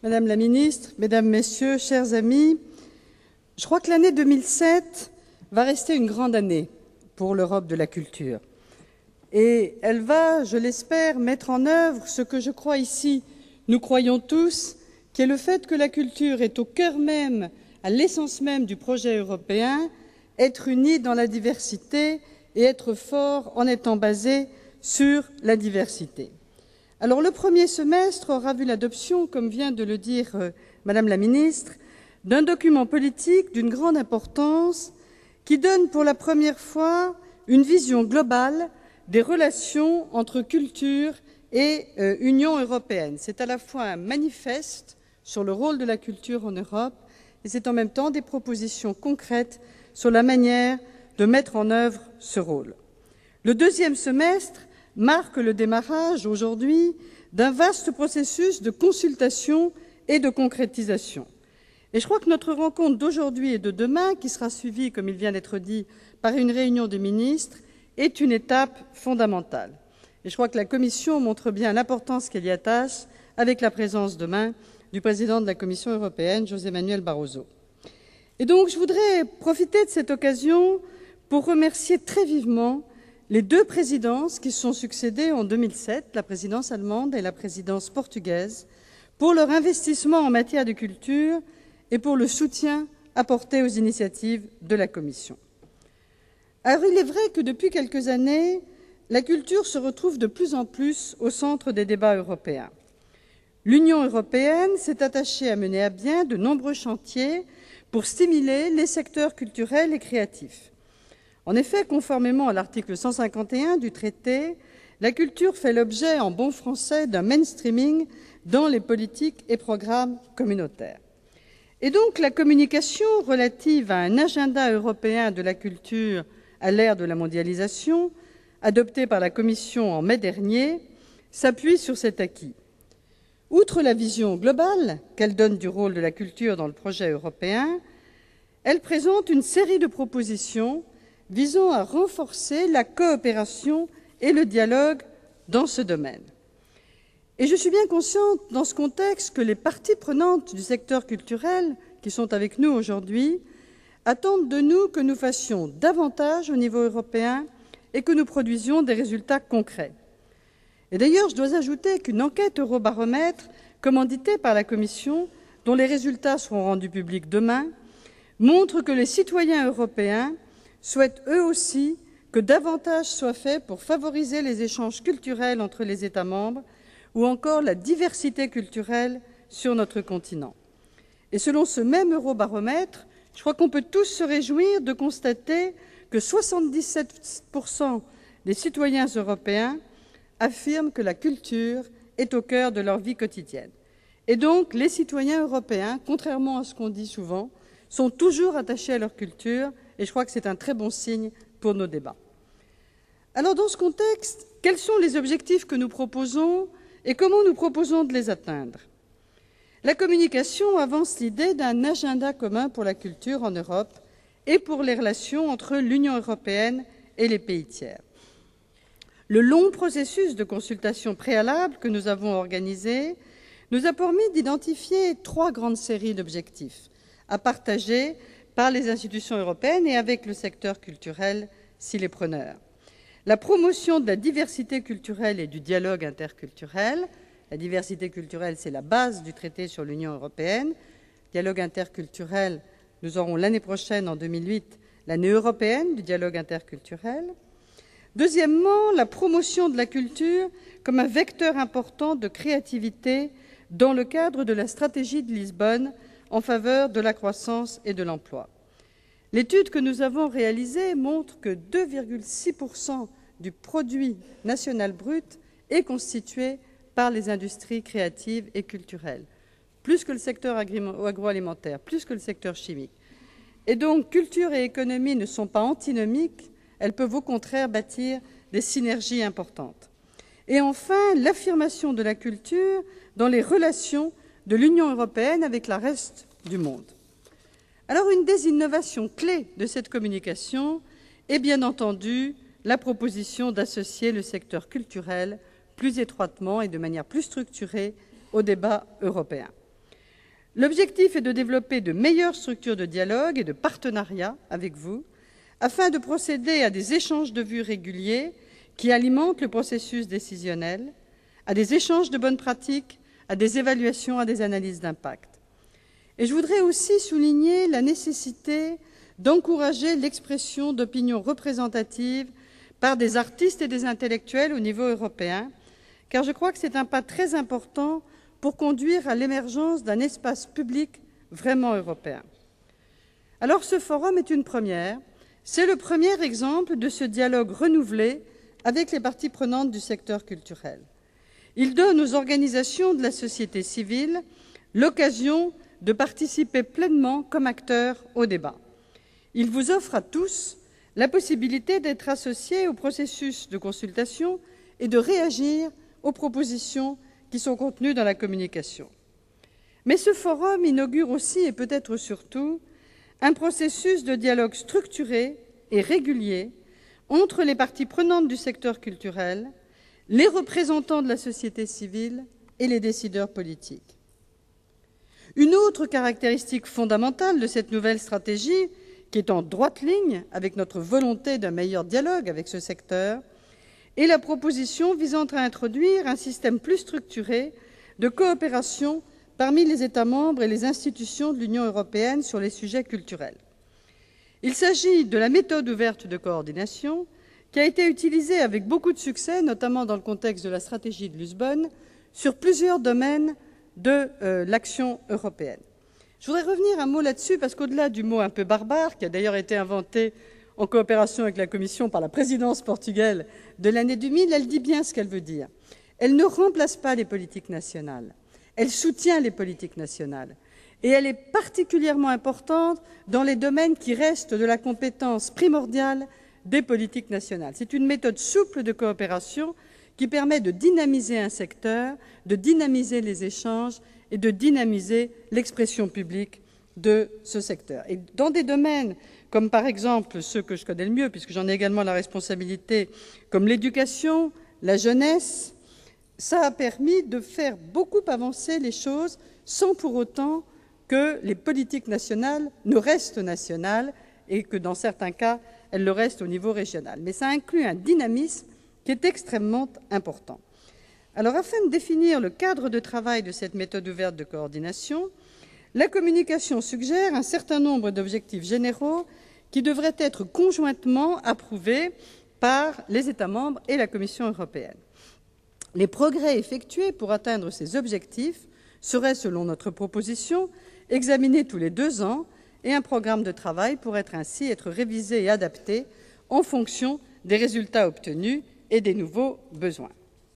Madame la Ministre, Mesdames, Messieurs, chers amis, je crois que l'année 2007 va rester une grande année pour l'Europe de la culture. Et elle va, je l'espère, mettre en œuvre ce que je crois ici, nous croyons tous, qui est le fait que la culture est au cœur même, à l'essence même du projet européen, être unie dans la diversité et être fort en étant basé sur la diversité. Alors le premier semestre aura vu l'adoption, comme vient de le dire Madame la Ministre, d'un document politique d'une grande importance qui donne pour la première fois une vision globale des relations entre culture et Union européenne. C'est à la fois un manifeste sur le rôle de la culture en Europe et c'est en même temps des propositions concrètes sur la manière de mettre en œuvre ce rôle. Le deuxième semestre marque le démarrage aujourd'hui d'un vaste processus de consultation et de concrétisation. Et je crois que notre rencontre d'aujourd'hui et de demain, qui sera suivie, comme il vient d'être dit, par une réunion des ministres, est une étape fondamentale. Et je crois que la Commission montre bien l'importance qu'elle y attache avec la présence demain du président de la Commission européenne, José Manuel Barroso. Et donc, je voudrais profiter de cette occasion pour remercier très vivement les deux présidences qui se sont succédées en 2007, la présidence allemande et la présidence portugaise, pour leur investissement en matière de culture et pour le soutien apporté aux initiatives de la Commission. Alors, il est vrai que depuis quelques années, la culture se retrouve de plus en plus au centre des débats européens. L'Union européenne s'est attachée à mener à bien de nombreux chantiers pour stimuler les secteurs culturels et créatifs. En effet, conformément à l'article 151 du traité, la culture fait l'objet, en bon français, d'un mainstreaming dans les politiques et programmes communautaires. Et donc, la communication relative à un agenda européen de la culture à l'ère de la mondialisation, adoptée par la Commission en mai dernier, s'appuie sur cet acquis. Outre la vision globale qu'elle donne du rôle de la culture dans le projet européen, elle présente une série de propositions visant à renforcer la coopération et le dialogue dans ce domaine. Et je suis bien consciente, dans ce contexte, que les parties prenantes du secteur culturel, qui sont avec nous aujourd'hui, attendent de nous que nous fassions davantage au niveau européen et que nous produisions des résultats concrets. Et d'ailleurs, je dois ajouter qu'une enquête Eurobaromètre, commanditée par la Commission, dont les résultats seront rendus publics demain, montre que les citoyens européens souhaitent eux aussi que davantage soit fait pour favoriser les échanges culturels entre les États membres ou encore la diversité culturelle sur notre continent. Et selon ce même Eurobaromètre, je crois qu'on peut tous se réjouir de constater que 77% des citoyens européens affirment que la culture est au cœur de leur vie quotidienne. Et donc, les citoyens européens, contrairement à ce qu'on dit souvent, sont toujours attachés à leur culture, et je crois que c'est un très bon signe pour nos débats. Alors, dans ce contexte, quels sont les objectifs que nous proposons et comment nous proposons de les atteindre ? La communication avance l'idée d'un agenda commun pour la culture en Europe et pour les relations entre l'Union européenne et les pays tiers. Le long processus de consultation préalable que nous avons organisé nous a permis d'identifier 3 grandes séries d'objectifs à partager par les institutions européennes et avec le secteur culturel s'il est preneur. La promotion de la diversité culturelle et du dialogue interculturel. La diversité culturelle, c'est la base du traité sur l'Union européenne. Dialogue interculturel, nous aurons l'année prochaine, en 2008, l'année européenne du dialogue interculturel. Deuxièmement, la promotion de la culture comme un vecteur important de créativité dans le cadre de la stratégie de Lisbonne en faveur de la croissance et de l'emploi. L'étude que nous avons réalisée montre que 2,6% du produit national brut est constitué par les industries créatives et culturelles, plus que le secteur agroalimentaire, plus que le secteur chimique. Et donc, culture et économie ne sont pas antinomiques, elles peuvent au contraire bâtir des synergies importantes. Et enfin, l'affirmation de la culture dans les relations de l'Union européenne avec le reste du monde. Alors, une des innovations clés de cette communication est bien entendu la proposition d'associer le secteur culturel plus étroitement et de manière plus structurée au débat européen. L'objectif est de développer de meilleures structures de dialogue et de partenariat avec vous, afin de procéder à des échanges de vues réguliers qui alimentent le processus décisionnel, à des échanges de bonnes pratiques, à des évaluations, à des analyses d'impact. Et je voudrais aussi souligner la nécessité d'encourager l'expression d'opinions représentatives par des artistes et des intellectuels au niveau européen, car je crois que c'est un pas très important pour conduire à l'émergence d'un espace public vraiment européen. Alors ce forum est une première. C'est le premier exemple de ce dialogue renouvelé avec les parties prenantes du secteur culturel. Il donne aux organisations de la société civile l'occasion de participer pleinement comme acteurs au débat. Il vous offre à tous la possibilité d'être associés au processus de consultation et de réagir aux propositions qui sont contenues dans la communication. Mais ce forum inaugure aussi, et peut-être surtout, un processus de dialogue structuré et régulier entre les parties prenantes du secteur culturel, les représentants de la société civile et les décideurs politiques. Une autre caractéristique fondamentale de cette nouvelle stratégie, qui est en droite ligne avec notre volonté d'un meilleur dialogue avec ce secteur, est la proposition visant à introduire un système plus structuré de coopération parmi les États membres et les institutions de l'Union européenne sur les sujets culturels. Il s'agit de la méthode ouverte de coordination qui a été utilisée avec beaucoup de succès, notamment dans le contexte de la stratégie de Lisbonne, sur plusieurs domaines de l'action européenne. Je voudrais revenir un mot là-dessus parce qu'au-delà du mot un peu barbare, qui a d'ailleurs été inventé en coopération avec la Commission par la présidence portugaise de l'année 2000, elle dit bien ce qu'elle veut dire. Elle ne remplace pas les politiques nationales, elle soutient les politiques nationales. Et elle est particulièrement importante dans les domaines qui restent de la compétence primordiale des politiques nationales. C'est une méthode souple de coopération qui permet de dynamiser un secteur, de dynamiser les échanges et de dynamiser l'expression publique de ce secteur. Et dans des domaines comme par exemple ceux que je connais le mieux, puisque j'en ai également la responsabilité, comme l'éducation, la jeunesse, ça a permis de faire beaucoup avancer les choses sans pour autant que les politiques nationales ne restent nationales et que dans certains cas, elles le restent au niveau régional. Mais ça inclut un dynamisme qui est extrêmement important. Alors, afin de définir le cadre de travail de cette méthode ouverte de coordination, la communication suggère un certain nombre d'objectifs généraux qui devraient être conjointement approuvés par les États membres et la Commission européenne. Les progrès effectués pour atteindre ces objectifs seraient, selon notre proposition, examinés tous les 2 ans et un programme de travail pourrait ainsi être révisé et adapté en fonction des résultats obtenus et des nouveaux besoins.